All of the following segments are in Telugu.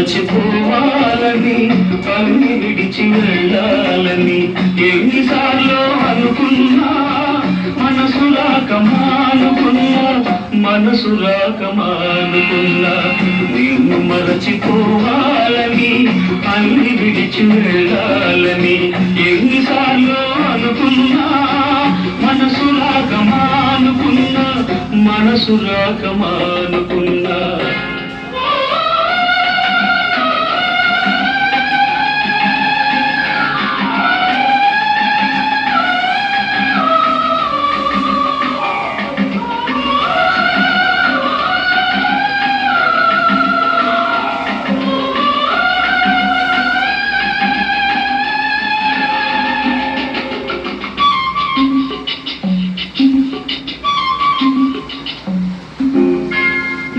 మరచిపోవాలని అన్ని విడిచి వెళ్ళాలని ఎన్నిసార్లు అనుకున్నా మనసు రాక మానుకున్నా నిన్ను మరచిపోవాలని అన్ని విడిచి వెళ్ళాలని ఎన్నిసార్లు అనుకున్నా మనసు రాక మానుకున్నా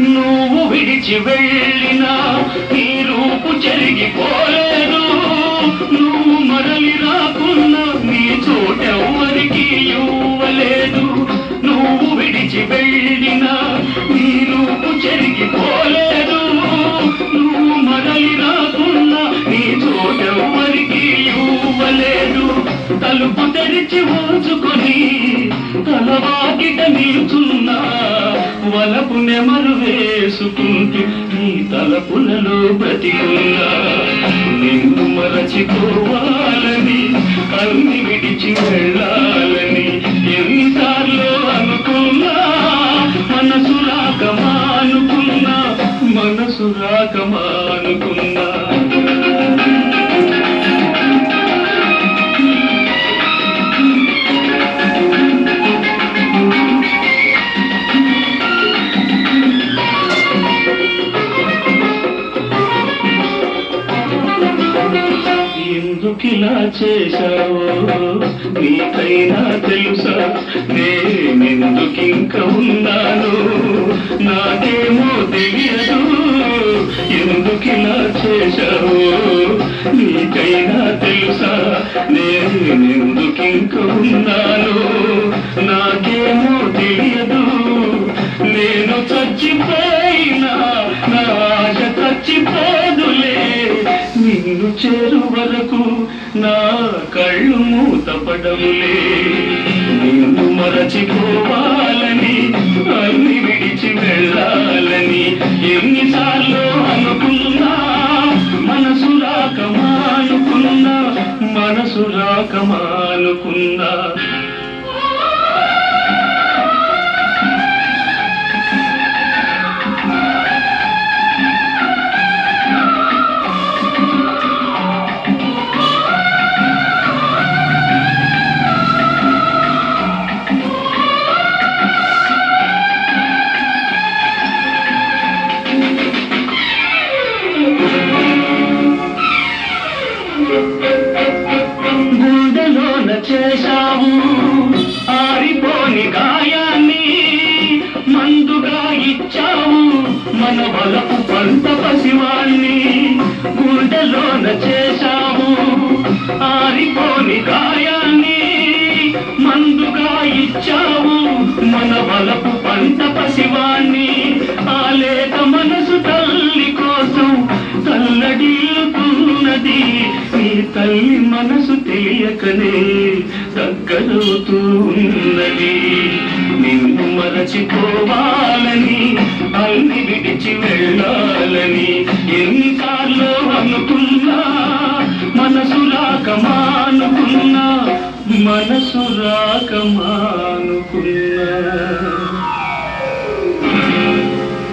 నువ్వు విడిచి వెళ్ళినా నీ రూపు చెరిగిపోలేదు నువ్వు మరలి రాకున్నా నీ చోటెవ్వరికి ఇవ్వలేదు నువ్వు విడిచి వెళ్ళినా నీ రూపు చెరిగిపోలేదు నువ్వు మరలి రాకున్నా నీ చోటెవ్వరికి ఇవ్వలేదు తలుపు తెరిచి ఉంచుకొని తలవాకిట నిల్చున్నా వలపు నెమరు వేసుకుంటూ నీ తలపులలో బ్రతికున్నా నిన్ను మరచిపోవాలని అన్ని విడిచి వెళ్ళాలని ఎన్నిసార్లు అనుకున్నా మనసు రాక మానుకున్నా ఎందుకిలా చేశావో నీకైనా తెలుసా నేనెందుకింక ఉన్నాను నాకేమో తెలియదు ఎందుకిలా చేశావో నీకైనా తెలుసా నేనెందుకింక ఉన్నాను నాకేమో తెలియదు నేను చచ్చిపోయినా నా ఆశ చచ్చిపోదులే నిన్ను చేరు వరకు నా కళ్ళు మూతపడములే నిన్ను మరచిపోవాలని అన్ని విడిచి వెళ్ళాలని ఎన్నిసార్లు అనుకున్నా మనసు రాక మానుకున్నా గుండెలోన చేశావు ఆరిపోని గాయాన్ని మందుగా ఇచ్చావు మన బలపు పంట పసివాణ్ణి గుండెలోన చేశావు ఆరిపోని గాయాన్ని మందుగా ఇచ్చావు మన బలపు పంట పసివాణ్ణి ఆ లేత మనసు తల్లి కోసం తల్లడిల్లుతున్నది నీ తల్లి మనసు తెలియకనే దగ్గరవుతూ ఉన్నది నిన్ను మరచిపోవాలని అన్ని విడిచి వెళ్ళాలని ఎన్నిసార్లు అనుకున్నా మనసు రాక మానుకున్నా